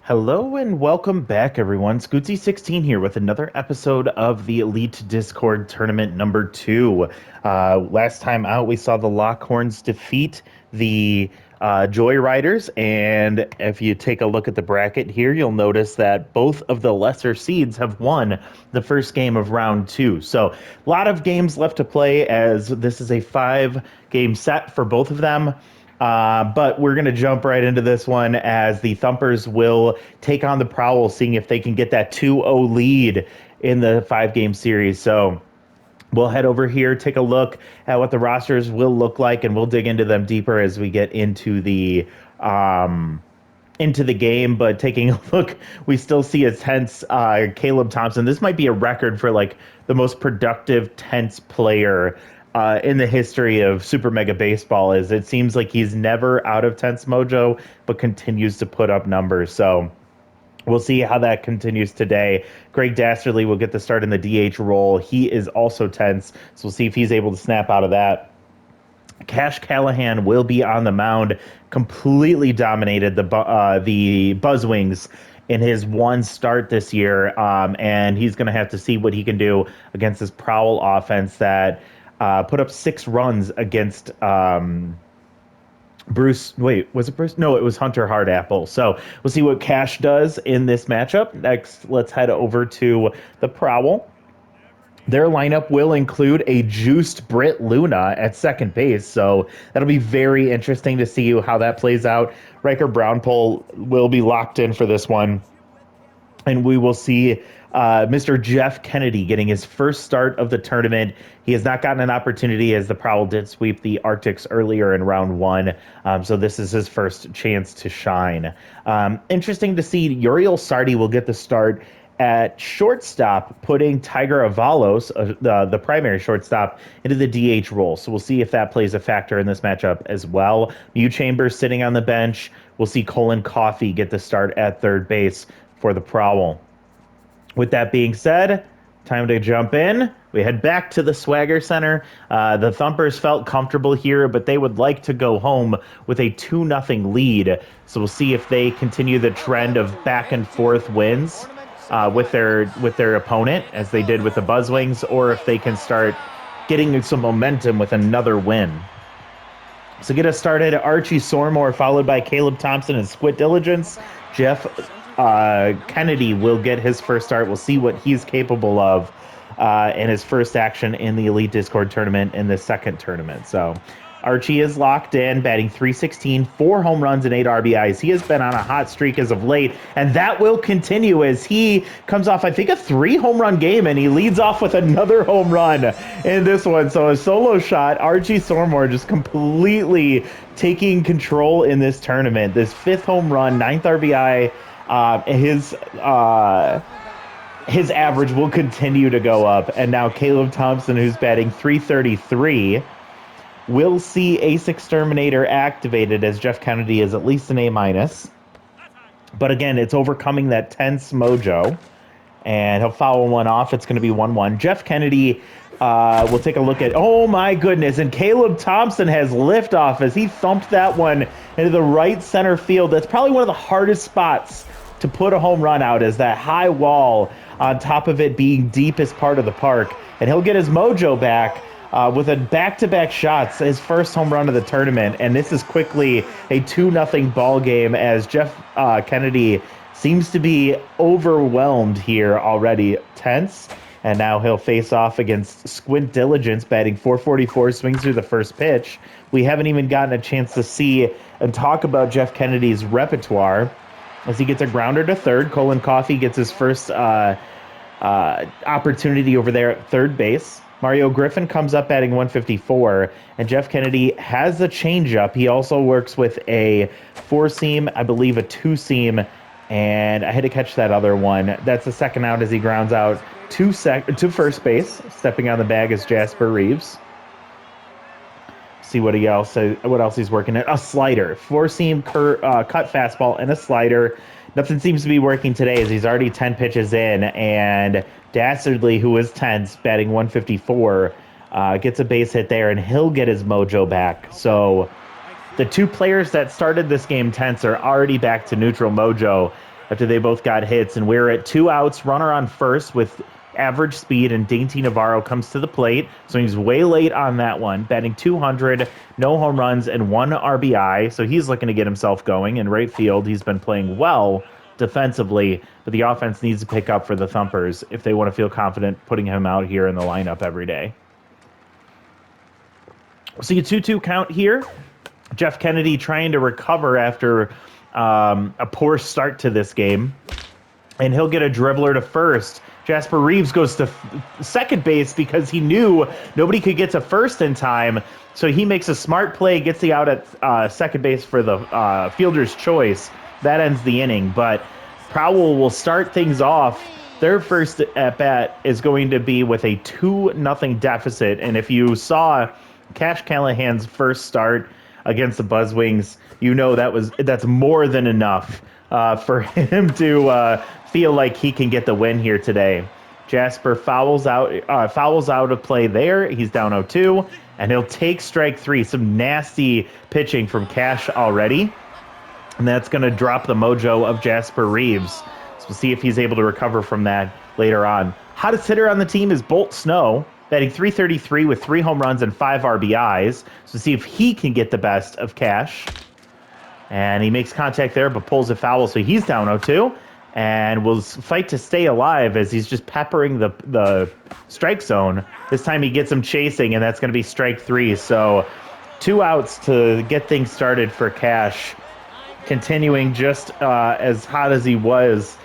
Hello and welcome back, everyone. Scootsy16 here with another episode of the Elite Discord Tournament number 2. Last time out, we saw the Lockhorns defeat the Joyriders, and if you take a look at the bracket here, you'll notice that both of the lesser seeds have won the first game of round 2. So, a lot of games left to play as this is a 5-game set for both of them. But we're going to jump right into this one as the Thumpers will take on the Prowl, seeing if they can get that 2-0 lead in the 5-game series. So we'll head over here, take a look at what the rosters will look like, and we'll dig into them deeper as we get into the game. But taking a look, we still see a tense Caleb Thompson. This might be a record for like the most productive tense player in the history of Super Mega Baseball. Is it seems like he's never out of tense mojo, but continues to put up numbers. So we'll see how that continues today. Greg Dastardly will get the start in the DH role. He is also tense, so we'll see if he's able to snap out of that. Cash Callahan will be on the mound, completely dominated the Buzzwings in his one start this year, and he's going to have to see what he can do against this Prowl offense that put up 6 runs against Bruce. Wait, was it Bruce? No, it was Hunter Hardapple. So we'll see what Cash does in this matchup. Next, let's head over to the Prowl. Their lineup will include a juiced Britt Luna at second base, so that'll be very interesting to see how that plays out. Riker Brownpole will be locked in for this one, and we will see Mr. Jeff Kennedy getting his first start of the tournament. He has not gotten an opportunity as the Prowl did sweep the Arctics earlier in round 1, so this is his first chance to shine. Interesting to see Uriel Sardi will get the start at shortstop, putting Tiger Avalos, the primary shortstop, into the DH role. So we'll see if that plays a factor in this matchup as well. Mew Chambers sitting on the bench. We'll see Colin Coffey get the start at third base for the Prowl. With that being said, time to jump in. We head back to the Swagger Center. The Thumpers felt comfortable here, but they would like to go home with a 2-0 lead. So we'll see if they continue the trend of back and forth wins with their opponent, as they did with the Buzzwings, or if they can start getting some momentum with another win. So get us started. Archie Sormore, followed by Caleb Thompson and Squid Diligence. Jeff Kennedy will get his first start. We'll see what he's capable of in his first action in the Elite Discord tournament in the second tournament. So Archie is locked in, batting .316, 4 home runs and 8 RBIs. He has been on a hot streak as of late, and that will continue as he comes off, I think, a 3-home-run game, and he leads off with another home run in this one. So a solo shot, Archie Sormore just completely taking control in this tournament. This 5th home run, 9th RBI, his average will continue to go up. And now Caleb Thompson, who's batting .333, will see Ace Exterminator activated, as Jeff Kennedy is at least an A-. But again, it's overcoming that tense mojo, and he'll foul one off. It's going to be 1-1. Jeff Kennedy will take a look at, oh my goodness, and Caleb Thompson has liftoff as he thumped that one into the right center field. That's probably one of the hardest spots to put a home run out, is that high wall on top of it being deepest part of the park. And he'll get his mojo back with a back-to-back shots, his first home run of the tournament. And this is quickly a 2-0 ball game, as Jeff Kennedy seems to be overwhelmed here already. Tense. And now he'll face off against Squint Diligence, batting .444, swings through the first pitch. We haven't even gotten a chance to see and talk about Jeff Kennedy's repertoire, as he gets a grounder to third. Colin Coffey gets his first opportunity over there at third base. Mario Griffin comes up batting .154, and Jeff Kennedy has a changeup. He also works with a 4-seam, I believe a 2-seam, and I had to catch that other one. That's the second out as he grounds out to first base. Stepping on the bag is Jasper Reeves. See what else he's working at. A slider, 4-seam cut fastball, and a slider. Nothing seems to be working today, as he's already 10 pitches in, and Dastardly, who is tense, batting .154, gets a base hit there, and he'll get his mojo back. So the two players that started this game tense are already back to neutral mojo, after they both got hits. And we're at 2 outs, runner on first with average speed, and Dainty Navarro comes to the plate. So he's way late on that one, batting 200, no home runs, and 1 RBI. So he's looking to get himself going. In right field, he's been playing well defensively, but the offense needs to pick up for the Thumpers if they want to feel confident putting him out here in the lineup every day. We'll see a 2-2 count here. Jeff Kennedy trying to recover after a poor start to this game, and he'll get a dribbler to first. Jasper Reeves goes to second base because he knew nobody could get to first in time, so he makes a smart play, gets the out at second base for the fielder's choice. That ends the inning, but Prowl will start things off. Their first at-bat is going to be with a 2-0 deficit, and if you saw Cash Callahan's first start against the Buzzwings, you know that's more than enough for him to feel like he can get the win here today. Jasper fouls out of play there. He's down 0-2, and he'll take strike 3. Some nasty pitching from Cash already, and that's going to drop the mojo of Jasper Reeves. So we'll see if he's able to recover from that later on. Hottest hitter on the team is Bolt Snow, batting .333 with 3 home runs and 5 RBIs. So see if he can get the best of Cash. And he makes contact there, but pulls a foul, so he's down 0-2. And will fight to stay alive as he's just peppering the strike zone. This time he gets him chasing, and that's going to be strike 3. So 2 outs to get things started for Cash. Continuing just as hot as he was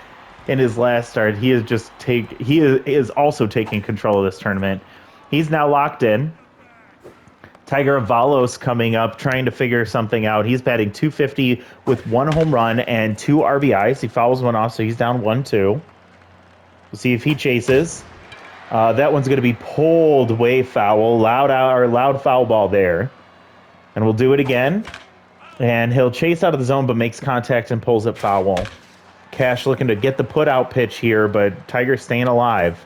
in his last start, he is also taking control of this tournament. He's now locked in. Tiger Avalos coming up, trying to figure something out. He's batting .250 with 1 home run and 2 RBIs. He fouls one off, so he's down 1-2. We'll see if he chases. That one's going to be pulled way foul. Loud foul ball there. And we'll do it again. And he'll chase out of the zone, but makes contact and pulls it foul. Cash looking to get the put-out pitch here, but Tiger staying alive.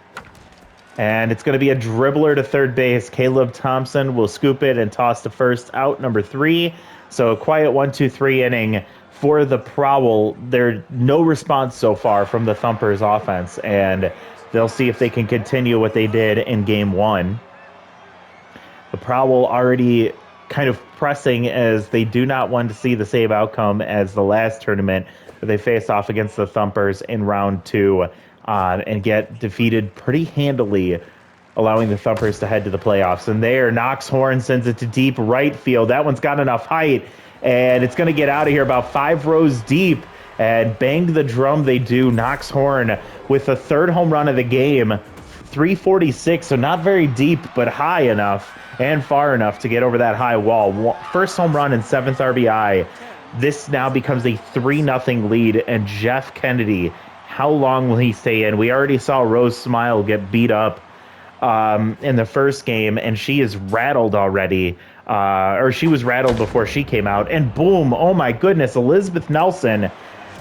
And it's going to be a dribbler to third base. Caleb Thompson will scoop it and toss to first, out number 3. So a quiet 1-2-3 inning for the Prowl. There's no response so far from the Thumpers offense, and they'll see if they can continue what they did in game 1. The Prowl already kind of pressing as they do not want to see the same outcome as the last tournament where they faced off against the Thumpers in round 2. And get defeated pretty handily, allowing the Thumpers to head to the playoffs. And there, Knox Horn sends it to deep right field. That one's got enough height, and it's going to get out of here about 5 rows deep. And bang the drum they do. Knox Horn with the 3rd home run of the game. 346, so not very deep, but high enough and far enough to get over that high wall. First home run and 7th RBI. This now becomes a 3-0 lead, and Jeff Kennedy, how long will he stay in? We already saw Rose Smile get beat up in the first game, and she is rattled already. Or she was rattled before she came out. And boom, oh my goodness, Elizabeth Nelson,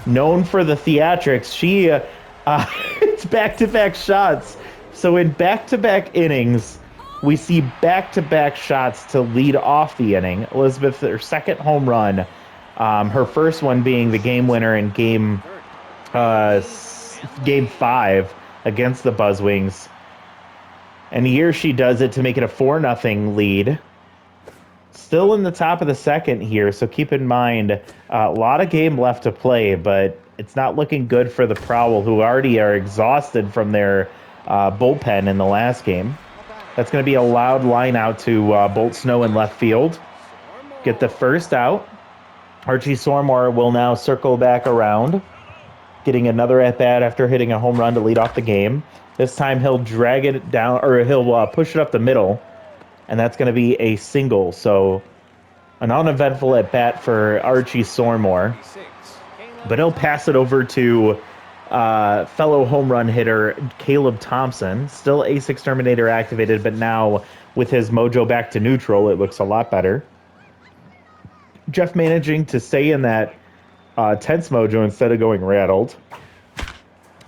known for the theatrics, she it's back-to-back shots. So in back-to-back innings, we see back-to-back shots to lead off the inning. Elizabeth, her 2nd home run, her first one being the game winner in game 5 against the Buzzwings. And here she does it to make it a 4-0 lead. Still in the top of the 2nd here, so keep in mind a lot of game left to play, but it's not looking good for the Prowl, who already are exhausted from their bullpen in the last game. That's going to be a loud line out to Bolt Snow in left field. Get the first out. Archie Sormore will now circle back around, getting another at-bat after hitting a home run to lead off the game. This time he'll drag it down, or he'll push it up the middle, and that's going to be a single. So an uneventful at-bat for Archie Sormore. But he'll pass it over to fellow home run hitter Caleb Thompson. Still Ace Exterminator activated, but now with his mojo back to neutral, it looks a lot better. Jeff managing to stay in that tense mojo instead of going rattled.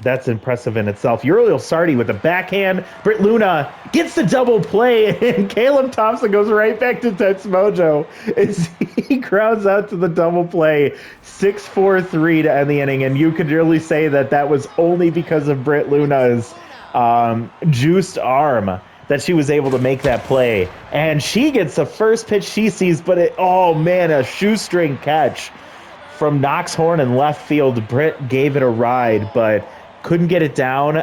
That's impressive in itself. Uriel Sardi with a backhand. Britt Luna gets the double play, and Caleb Thompson goes right back to tense mojo as he grounds out to the double play. 6-4-3 to end the inning, and you could really say that that was only because of Britt Luna's juiced arm that she was able to make that play. And she gets the first pitch she sees, but oh man, a shoestring catch from Knox Horn in left field. Britt gave it a ride, but couldn't get it down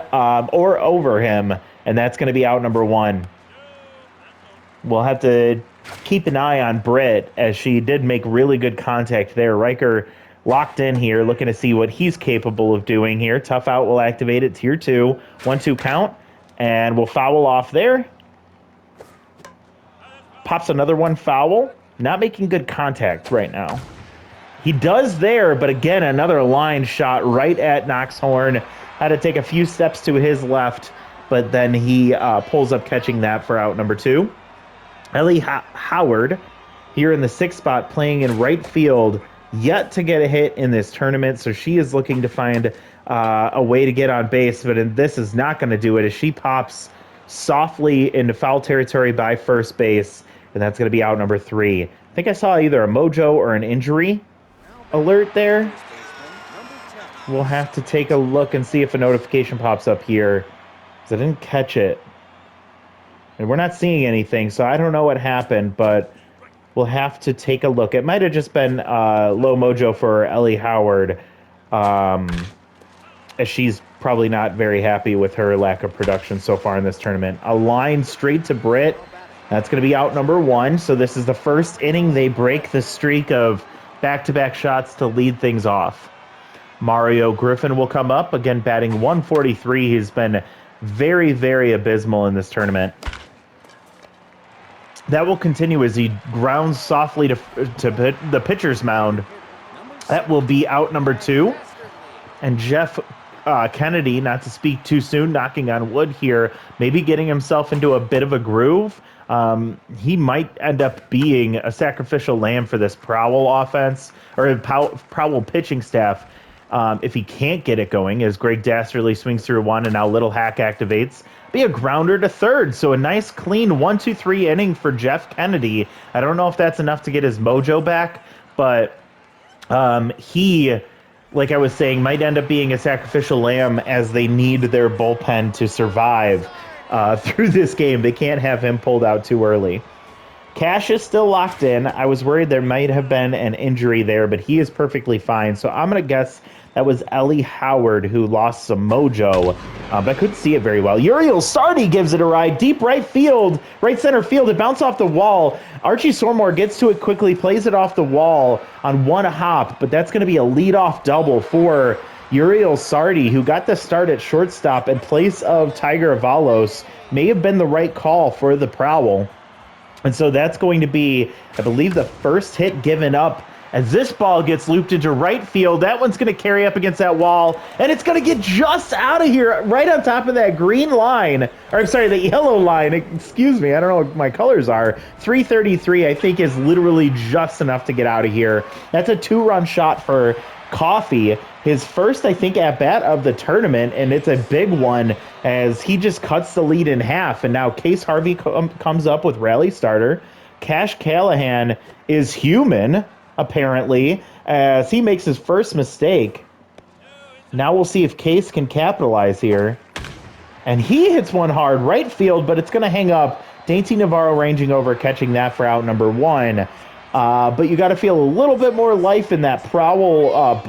or over him, and that's going to be out number 1. We'll have to keep an eye on Britt, as she did make really good contact there. Riker locked in here, looking to see what he's capable of doing here. Tough out will activate it. Tier 2, 1-2 count, and we'll foul off there. Pops another one foul. Not making good contact right now. He does there, but again, another line shot right at Knox Horn. Had to take a few steps to his left, but then he pulls up catching that for out number 2. Ellie Howard here in the 6th spot, playing in right field, yet to get a hit in this tournament, so she is looking to find a way to get on base, but this is not going to do it as she pops softly into foul territory by first base, and that's going to be out number 3. I think I saw either a mojo or an injury alert there. We'll have to take a look and see if a notification pops up here, because I didn't catch it. And we're not seeing anything, so I don't know what happened, but we'll have to take a look. It might have just been low mojo for Ellie Howard, as she's probably not very happy with her lack of production so far in this tournament. A line straight to Britt. That's going to be out number 1, so this is the first inning. They break the streak of back-to-back shots to lead things off. Mario Griffin will come up, again batting 143. He's been very, very abysmal in this tournament. That will continue as he grounds softly to the pitcher's mound. That will be out number 2. And Jeff Kennedy, not to speak too soon, knocking on wood here, maybe getting himself into a bit of a groove. He might end up being a sacrificial lamb for this Prowl offense, or Prowl pitching staff, if he can't get it going, as Greg Dastardly swings through 1 and now Little Hack activates. Be a grounder to third, so a nice clean 1-2-3 inning for Jeff Kennedy. I don't know if that's enough to get his mojo back, but he, like I was saying, might end up being a sacrificial lamb as they need their bullpen to survive through this game. They can't have him pulled out too early. Cash is still locked in. I was worried there might have been an injury there, but he is perfectly fine. So I'm going to guess that was Ellie Howard who lost some mojo, but I couldn't see it very well. Uriel Sardi gives it a ride. Deep right field, right center field. It bounced off the wall. Archie Sormore gets to it quickly, plays it off the wall on one hop, but that's going to be a leadoff double for Uriel Sardi, who got the start at shortstop in place of Tiger Avalos. May have been the right call for the Prowl. And so that's going to be, I believe, the first hit given up as this ball gets looped into right field. That one's going to carry up against that wall, and it's going to get just out of here, right on top of that green line. Or I'm sorry, the yellow line. Excuse me, I don't know what my colors are. 333, I think, is literally just enough to get out of here. That's a 2-run shot for Coffee. His first, I think, at-bat of the tournament, and it's a big one as he just cuts the lead in half. And now Case Harvey comes up with rally starter. Cash Callahan is human, apparently, as he makes his first mistake. Now we'll see if Case can capitalize here. And he hits one hard right field, but it's going to hang up. Dainty Navarro ranging over, catching that for out number 1. But you got to feel a little bit more life in that Prowl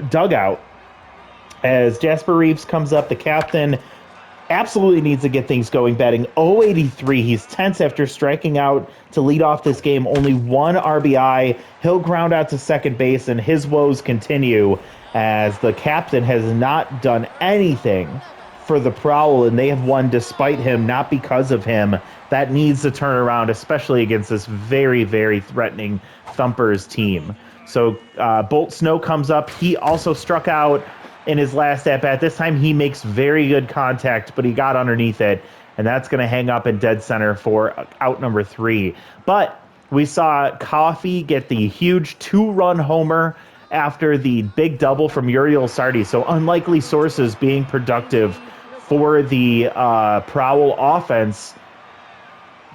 dugout as Jasper Reeves comes up. The captain absolutely needs to get things going, batting 083. He's tense after striking out to lead off this game. Only 1 RBI. He'll ground out to second base, and his woes continue as the captain has not done anything for the Prowl, and they have won despite him, not because of him. That needs to turn around, especially against this very, very threatening Thumpers team. So Bolt Snow comes up. He also struck out in his last at-bat. This time he makes very good contact, but he got underneath it, and that's going to hang up in dead center for out number 3. But we saw Coffee get the huge 2-run homer after the big double from Uriel Sardi. So unlikely sources being productive for the Prowl offense.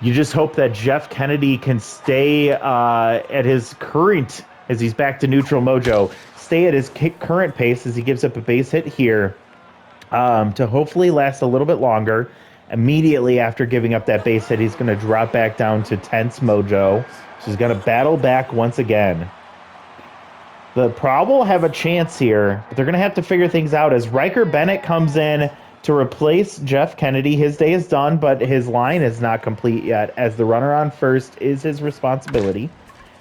You just hope that Jeff Kennedy can stay at his current, as he's back to neutral mojo, stay at his current pace as he gives up a base hit here to hopefully last a little bit longer. Immediately after giving up that base hit, he's going to drop back down to tense mojo. So he's going to battle back once again. The Prowl will have a chance here, but they're going to have to figure things out as Riker Bennett comes in to replace Jeff Kennedy. His day is done, but his line is not complete yet, as the runner on first is his responsibility.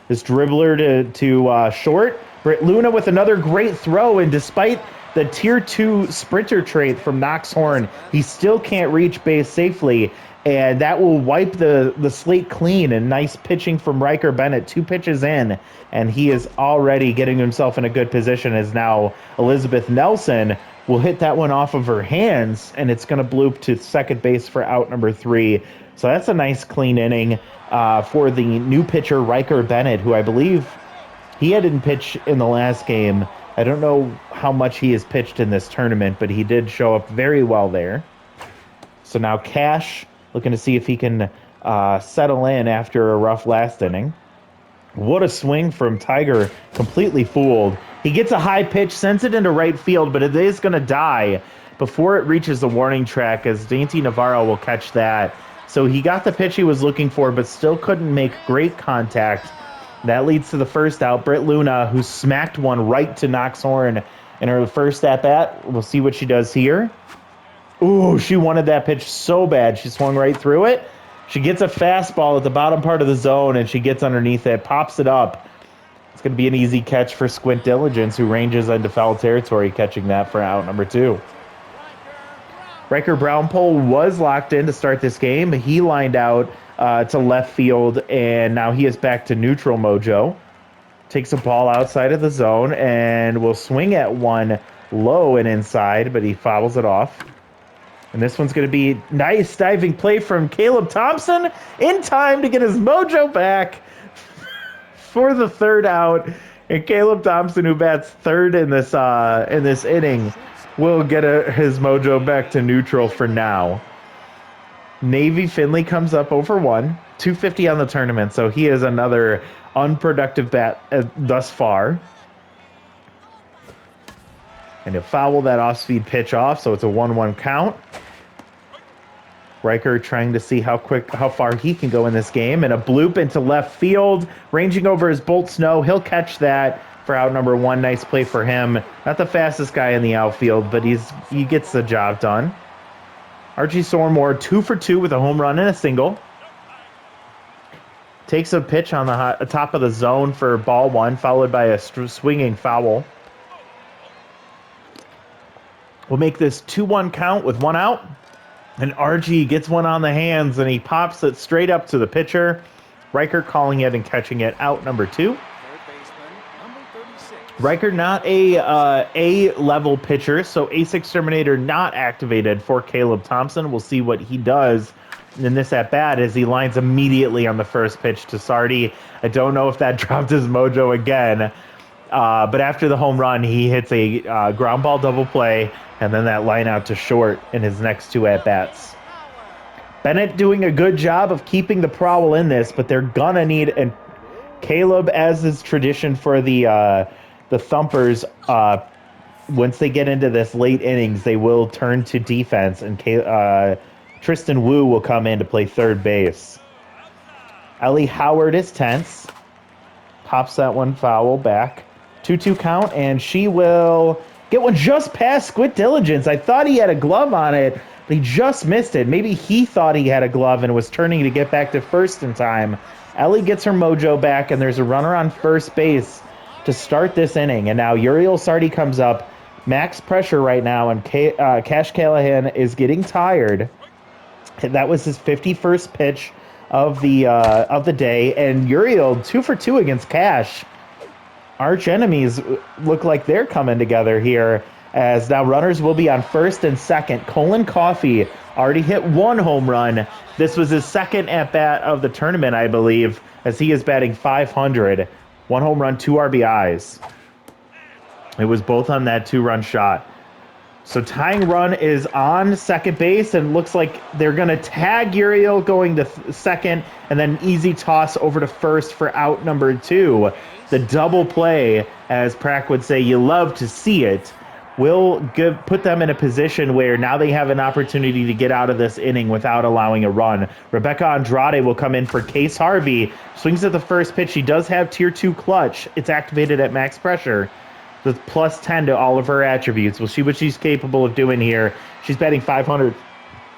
This dribbler to short. Britt Luna with another great throw, and despite the Tier 2 sprinter trait from Knox Horn, he still can't reach base safely, and that will wipe the slate clean. And nice pitching from Riker Bennett, 2 pitches in, and he is already getting himself in a good position, as now Elizabeth Nelson will hit that one off of her hands, and it's going to bloop to second base for out number 3. So that's a nice clean inning for the new pitcher, Riker Bennett, who I believe he didn't pitch in the last game. I don't know how much he has pitched in this tournament, but he did show up very well there. So now Cash looking to see if he can settle in after a rough last inning. What a swing from Tiger, completely fooled. He gets a high pitch, sends it into right field, but it is going to die before it reaches the warning track, as Dainty Navarro will catch that. So he got the pitch he was looking for, but still couldn't make great contact. That leads to the first out. Britt Luna, who smacked one right to Knox Horn in her first at-bat. We'll see what she does here. Ooh, she wanted that pitch so bad. She swung right through it. She gets a fastball at the bottom part of the zone, and she gets underneath it, pops it up. It's going to be an easy catch for Squint Diligence, who ranges into foul territory, catching that for out number 2. Riker Brownpole was locked in to start this game. He lined out to left field, and now he is back to neutral mojo. Takes a ball outside of the zone, and will swing at one low and inside, but he fouls it off. And this one's going to be nice diving play from Caleb Thompson in time to get his mojo back for the third out. And Caleb Thompson, who bats third in this inning, will get his mojo back to neutral for now. Navy Finley comes up over 250 on the tournament, so he is another unproductive bat thus far. And he'll foul that off-speed pitch off, so it's a 1-1 count. Riker trying to see how far he can go in this game, and a bloop into left field, ranging over his Bolt Snow. He'll catch that for out number 1. Nice play for him. Not the fastest guy in the outfield, but he gets the job done. Archie Sormore 2 for 2 with a home run and a single. Takes a pitch on the top of the zone for ball 1, followed by a swinging foul. We'll make this 2-1 count with 1 out. And Archie gets one on the hands, and he pops it straight up to the pitcher. Riker calling it and catching it, out number 2. Riker not a level pitcher, so Ace Exterminator not activated for Caleb Thompson. We'll see what he does in this at-bat as he lines immediately on the first pitch to Sardi. I don't know if that dropped his mojo again, but after the home run, he hits a ground ball double play, and then that line out to short in his next 2 at-bats. Bennett doing a good job of keeping the Prowl in this, but they're gonna need, and Caleb, as is tradition for the Thumpers, once they get into this late innings, they will turn to defense, and Tristan Wu will come in to play third base. Ellie Howard is tense. Pops that one foul back. 2-2 count, and she will get one just past Squid Diligence. I thought he had a glove on it, but he just missed it. Maybe he thought he had a glove and was turning to get back to first in time. Ellie gets her mojo back, and there's a runner on first base to start this inning. And now Uriel Sardi comes up. Max pressure right now, and Cash Callahan is getting tired. That was his 51st pitch of the day, and Uriel 2 for 2 against Cash. Arch enemies look like they're coming together here, as now runners will be on first and second. Colin Coffey already hit 1 home run. This was his second at-bat of the tournament, I believe, as he is batting .500. 1 home run, 2 RBIs. It was both on that 2-run shot. So tying run is on second base, and looks like they're going to tag Uriel going to second, and then easy toss over to first for out number 2. The double play, as Prack would say, you love to see it, will put them in a position where now they have an opportunity to get out of this inning without allowing a run. Rebecca Andrade will come in for Case Harvey. Swings at the first pitch. She does have Tier 2 clutch. It's activated at max pressure with plus 10 to all of her attributes. We'll see what she's capable of doing here. She's batting .500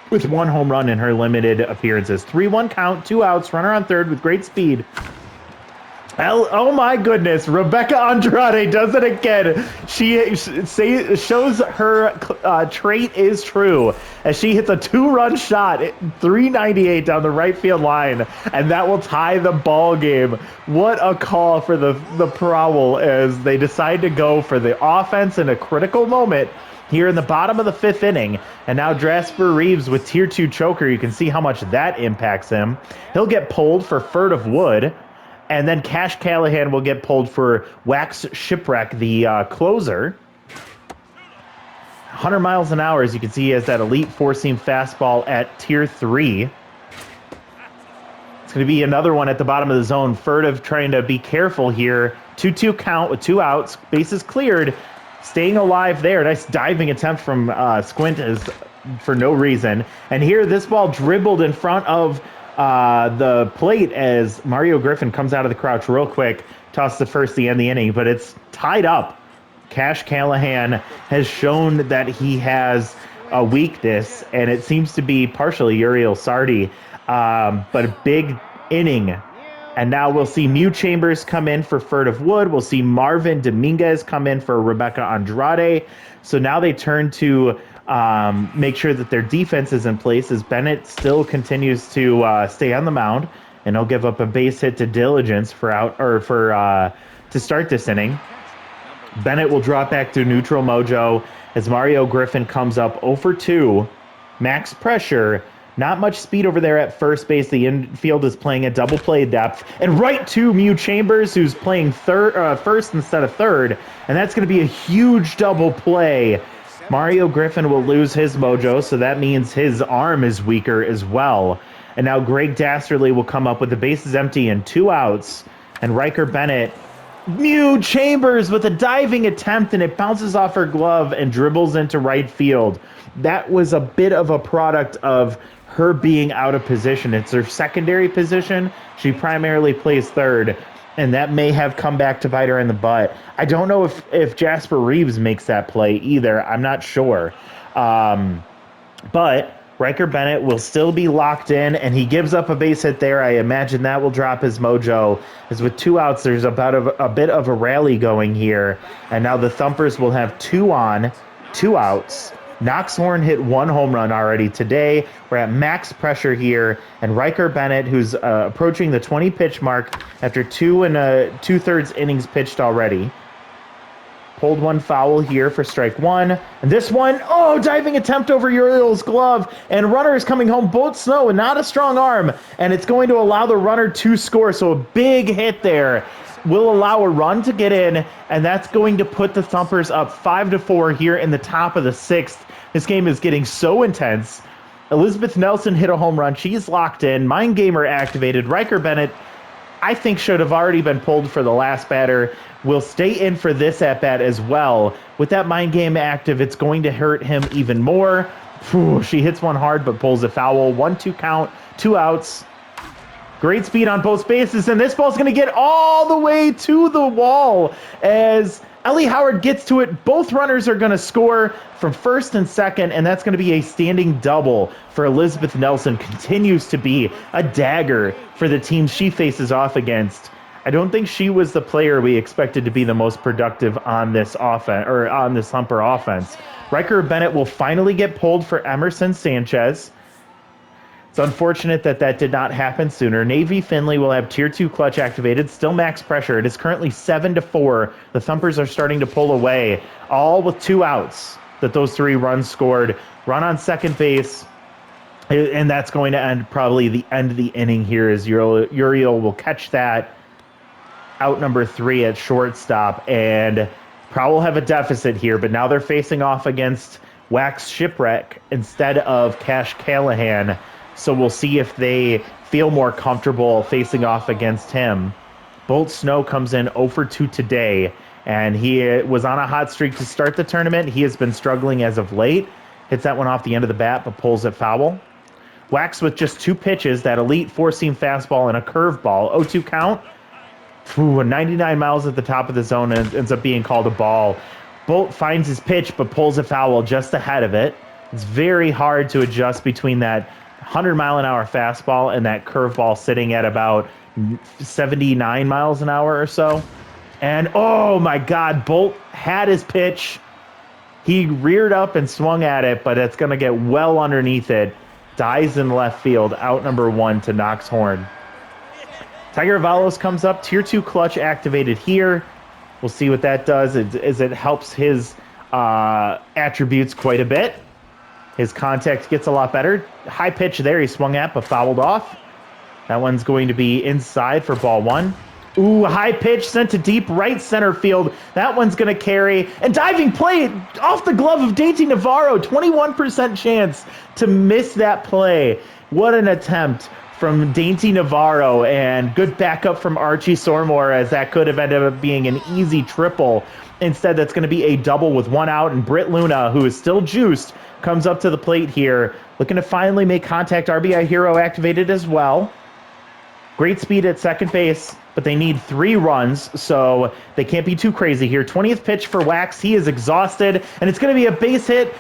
with 1 home run in her limited appearances. 3-1 count, 2 outs, runner on third with great speed. Oh my goodness, Rebecca Andrade does it again. She shows her trait is true as she hits a 2-run shot, 398 down the right field line, and that will tie the ball game. What a call for the Prowl as they decide to go for the offense in a critical moment here in the bottom of the 5th inning. And now Jasper Reeves with Tier 2 choker. You can see how much that impacts him. He'll get pulled for Furtive Wood. And then Cash Callahan will get pulled for Wax Shipwreck, the closer. 100 miles an hour, as you can see, he has that elite 4-seam fastball at Tier 3. It's going to be another one at the bottom of the zone. Furtive trying to be careful here. 2-2 count with 2 outs. Bases cleared. Staying alive there. Nice diving attempt from Squint is for no reason. And here, this ball dribbled in front of the plate as Mario Griffin comes out of the crouch real quick, tosses the first to end the inning, but it's tied up. Cash Callahan has shown that he has a weakness, and it seems to be partially Uriel Sardi, but a big inning. And now we'll see Mew Chambers come in for Furtive Wood. We'll see Marvin Dominguez come in for Rebecca Andrade. So now they turn to make sure that their defense is in place as Bennett still continues to stay on the mound, and he'll give up a base hit to Diligence to start this inning. Bennett will drop back to neutral mojo as Mario Griffin comes up 0 for 2. Max pressure. Not much speed over there at first base. The infield is playing a double play depth. And right to Mew Chambers, who's playing first instead of third. And that's going to be a huge double play. Mario Griffin will lose his mojo, so that means his arm is weaker as well. And now Greg Dastardly will come up with the bases empty and 2 outs. And Riker Bennett, Mew Chambers with a diving attempt, and it bounces off her glove and dribbles into right field. That was a bit of a product of her being out of position. It's her secondary position. She primarily plays third, and that may have come back to bite her in the butt. I don't know if Jasper Reeves makes that play either. I'm not sure. But Riker Bennett will still be locked in, and he gives up a base hit there. I imagine that will drop his mojo, as with 2 outs, there's a bit of a rally going here. And now the Thumpers will have 2 on, 2 outs. Knoxhorn hit 1 home run already today. We're at max pressure here, and Riker Bennett, who's approaching the 20-pitch mark after 2 2/3 innings pitched already. Pulled 1 foul here for strike 1. And this one, diving attempt over Uriel's glove, and runner is coming home, both snow and not a strong arm, and it's going to allow the runner to score, so a big hit there will allow a run to get in, and that's going to put the Thumpers up 5-4 here in the top of the 6th. This game is getting so intense. Elizabeth Nelson hit a home run. She's locked in. Mind Gamer activated. Riker Bennett, I think, should have already been pulled for the last batter. Will stay in for this at-bat as well. With that Mind Game active, it's going to hurt him even more. She hits one hard but pulls a foul. 1-2 count, 2 outs. Great speed on both bases, and this ball's going to get all the way to the wall as Ellie Howard gets to it. Both runners are going to score from first and second, and that's going to be a standing double for Elizabeth Nelson. Continues to be a dagger for the team she faces off against. I don't think she was the player we expected to be the most productive on this offense, or on this Humper offense. Riker Bennett will finally get pulled for Emerson Sanchez. It's unfortunate that did not happen sooner. Navy Finley will have Tier 2 clutch activated. Still max pressure. It is currently 7-4. The Thumpers are starting to pull away, all with 2 outs that those 3 runs scored. Run on second base, and that's going to end probably the end of the inning here as Uriel will catch that. Out number 3 at shortstop, and Prowl will have a deficit here, but now they're facing off against Wax Shipwreck instead of Cash Callahan. So we'll see if they feel more comfortable facing off against him. Bolt Snow comes in 0 for 2 today, and he was on a hot streak to start the tournament. He has been struggling as of late. Hits that one off the end of the bat, but pulls it foul. Wax with just 2 pitches, that elite 4-seam fastball and a curveball. 0-2 count. 99 miles at the top of the zone and ends up being called a ball. Bolt finds his pitch, but pulls a foul just ahead of it. It's very hard to adjust between that 100-mile-an-hour fastball and that curveball sitting at about 79 miles an hour or so. And, oh, my God, Bolt had his pitch. He reared up and swung at it, but it's going to get well underneath it. Dies in left field, out number 1 to Knox Horn. Tiger Avalos comes up, Tier 2 clutch activated here. We'll see what that does, as it helps his attributes quite a bit. His contact gets a lot better. High pitch there he swung at, but fouled off. That one's going to be inside for ball 1. Ooh, high pitch sent to deep right center field. That one's going to carry. And diving play off the glove of Dainty Navarro. 21% chance to miss that play. What an attempt from Dainty Navarro. And good backup from Archie Sormore, as that could have ended up being an easy triple. Instead, that's going to be a double with 1 out. And Britt Luna, who is still juiced, comes up to the plate here. Looking to finally make contact. RBI Hero activated as well. Great speed at second base, but they need 3 runs, so they can't be too crazy here. 20th pitch for Wax. He is exhausted, and it's going to be a base hit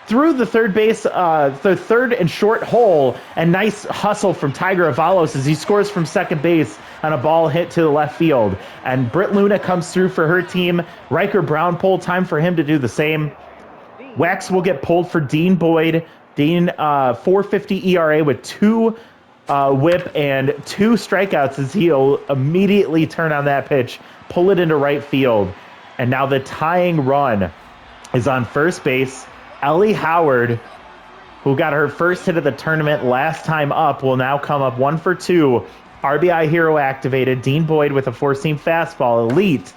through the third base, the third and short hole, and nice hustle from Tiger Avalos as he scores from second base on a ball hit to the left field. And Britt Luna comes through for her team. Riker Brown pull, time for him to do the same. Wax will get pulled for Dean Boyd. Dean, 4.50 ERA with 2 whip and 2 strikeouts, as he'll immediately turn on that pitch, pull it into right field. And now the tying run is on first base. Ellie Howard, who got her first hit of the tournament last time up, will now come up 1 for 2. RBI Hero activated. Dean Boyd with a 4-seam fastball, elite.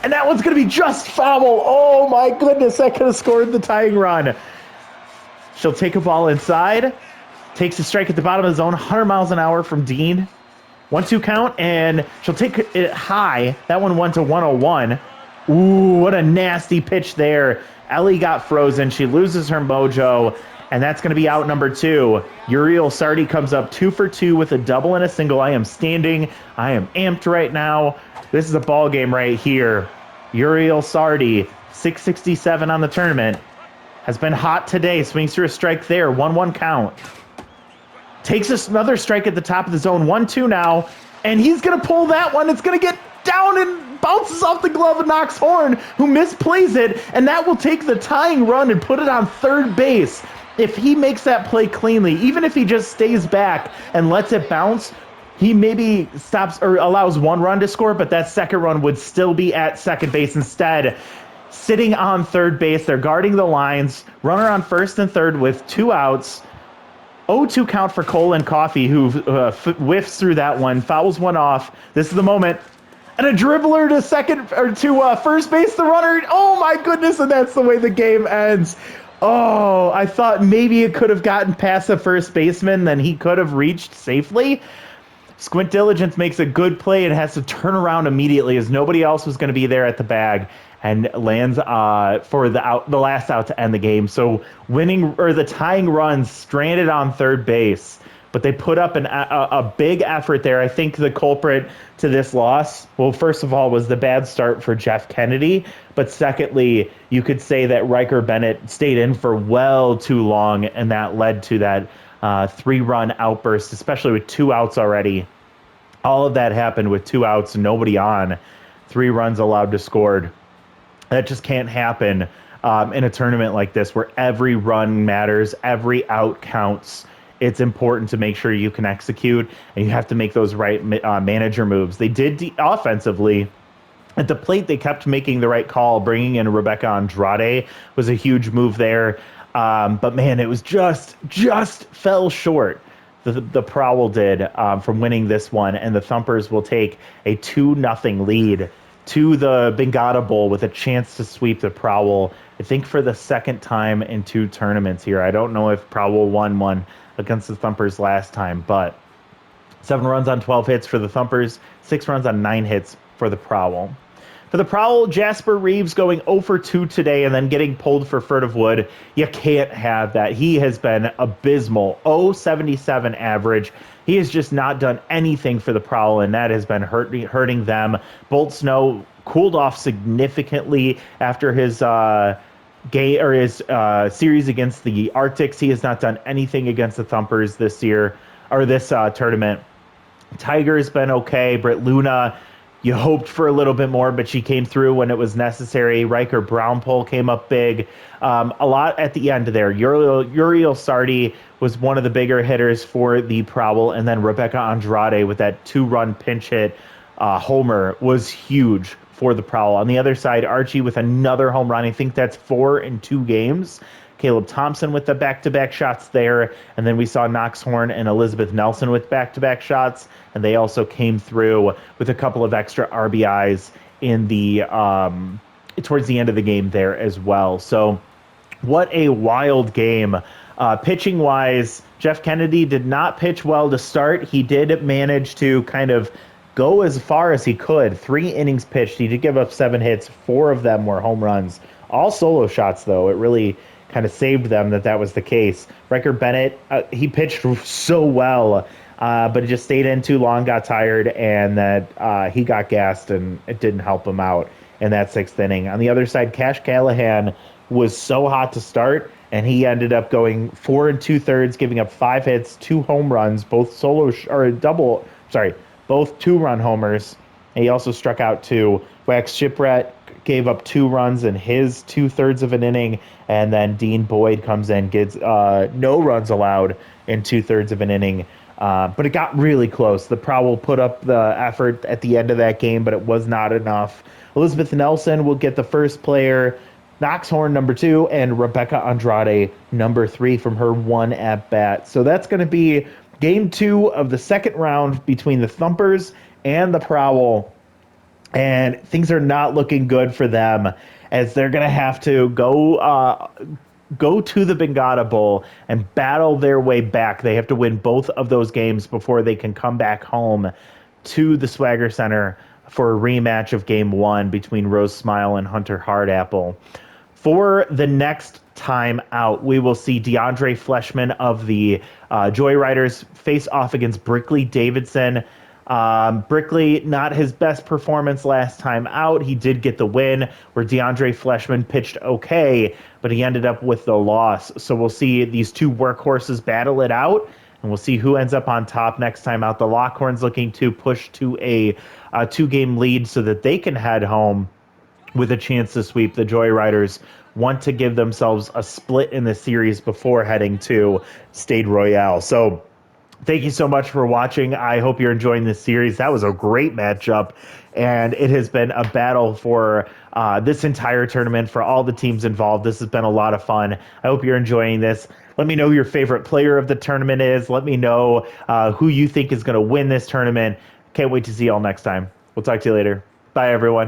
And that one's going to be just foul. Oh my goodness, that could have scored the tying run. She'll take a ball inside. Takes a strike at the bottom of the zone, 100 miles an hour from Dean. 1-2 count, and she'll take it high. That one went to 101. Ooh, what a nasty pitch there. Ellie got frozen. She loses her mojo, and that's going to be out number 2. Uriel Sardi comes up 2 for 2 with a double and a single. I am standing. I am amped right now. This is a ball game right here. Uriel Sardi, 667 on the tournament. Has been hot today. Swings through a strike there. 1-1 count. Takes us another strike at the top of the zone. 1-2 now. And he's going to pull that one. It's going to get down and bounces off the glove of Knox Horn, who misplays it. And that will take the tying run and put it on third base. If he makes that play cleanly, even if he just stays back and lets it bounce, he maybe stops or allows 1 run to score, but that second run would still be at second base instead. Sitting on third base, they're guarding the lines. Runner on first and third with 2 outs. 0-2 count for Colin Coffey, who whiffs through that one, fouls one off. This is the moment. And a dribbler to second or to first base, the runner. Oh my goodness, and that's the way the game ends. Oh, I thought maybe it could have gotten past the first baseman, then he could have reached safely. Squint Diligence makes a good play and has to turn around immediately, as nobody else was going to be there at the bag, and lands for the last out to end the game. So the tying run stranded on third base, but they put up a big effort there. I think the culprit to this loss, well, first of all, was the bad start for Jeff Kennedy, but secondly, you could say that Riker Bennett stayed in for well too long, and that led to that 3-run outburst, especially with 2 outs already. All of that happened with 2 outs and nobody on. 3 runs allowed to scored. That just can't happen in a tournament like this, where every run matters, every out counts. It's important to make sure you can execute, and you have to make those right manager moves. They did offensively. At the plate, they kept making the right call. Bringing in Rebecca Andrade was a huge move there. But man, it was just fell short. The Prowl did from winning this one, and the Thumpers will take a 2-0 lead to the Bengata Bowl with a chance to sweep the Prowl, I think for the second time in 2 tournaments here. I don't know if Prowl won one against the Thumpers last time, but 7 runs on 12 hits for the Thumpers, 6 runs on 9 hits for the Prowl. For the Prowl, Jasper Reeves going 0 for 2 today and then getting pulled for Furtive Wood. You can't have that. He has been abysmal. 0.77 average. He has just not done anything for the Prowl, and that has been hurting them. Bolt Snow cooled off significantly after his series against the Arctics. He has not done anything against the Thumpers this year, or this tournament. Tiger's been okay. Britt Luna, you hoped for a little bit more, but she came through when it was necessary. Riker Brownpole came up big. A lot at the end there. Uriel Sardi was one of the bigger hitters for the Prowl, and then Rebecca Andrade with that 2-run pinch hit homer was huge for the Prowl. On the other side, Archie with another home run. I think that's 4 in 2 games. Caleb Thompson with the back-to-back shots there. And then we saw Knox Horn and Elizabeth Nelson with back-to-back shots. And they also came through with a couple of extra RBIs in the towards the end of the game there as well. So what a wild game. Pitching-wise, Jeff Kennedy did not pitch well to start. He did manage to kind of go as far as he could. 3 innings pitched. He did give up 7 hits. 4 of them were home runs. All solo shots, though. It really kind of saved them that was the case. Riker Bennett, he pitched so well, but it just stayed in too long, got tired, and that he got gassed, and it didn't help him out in that 6th inning. On the other side, Cash Callahan was so hot to start, and he ended up going 4 2/3, giving up 5 hits, 2 home runs, both both 2-run homers. And he also struck out 2. Wax Shipwreck gave up 2 runs in his 2/3 of an inning, and then Dean Boyd comes in, gets no runs allowed in 2/3 of an inning. But it got really close. The Prowl put up the effort at the end of that game, but it was not enough. Elizabeth Nelson will get the first player, Knox Horn number 2, and Rebecca Andrade number 3 from her 1 at-bat. So that's going to be game 2 of the second round between the Thumpers and the Prowl. And things are not looking good for them, as they're going to have to go to the Bengata Bowl and battle their way back. They have to win both of those games before they can come back home to the Swagger Center for a rematch of Game 1 between Rose Smile and Hunter Hardapple. For the next time out, we will see DeAndre Fleshman of the Joyriders face off against Brickley Davidson. Brickley, not his best performance last time out. He did get the win, where DeAndre Fleshman pitched okay, but he ended up with the loss. So we'll see these 2 workhorses battle it out, and we'll see who ends up on top next time out. The Lockhorns looking to push to a 2-game lead so that they can head home with a chance to sweep. The Joyriders want to give themselves a split in the series before heading to Stade Royale. So thank you so much for watching. I hope you're enjoying this series. That was a great matchup, and it has been a battle for this entire tournament for all the teams involved. This has been a lot of fun. I hope you're enjoying this. Let me know who your favorite player of the tournament is. Let me know who you think is going to win this tournament. Can't wait to see you all next time. We'll talk to you later. Bye, everyone.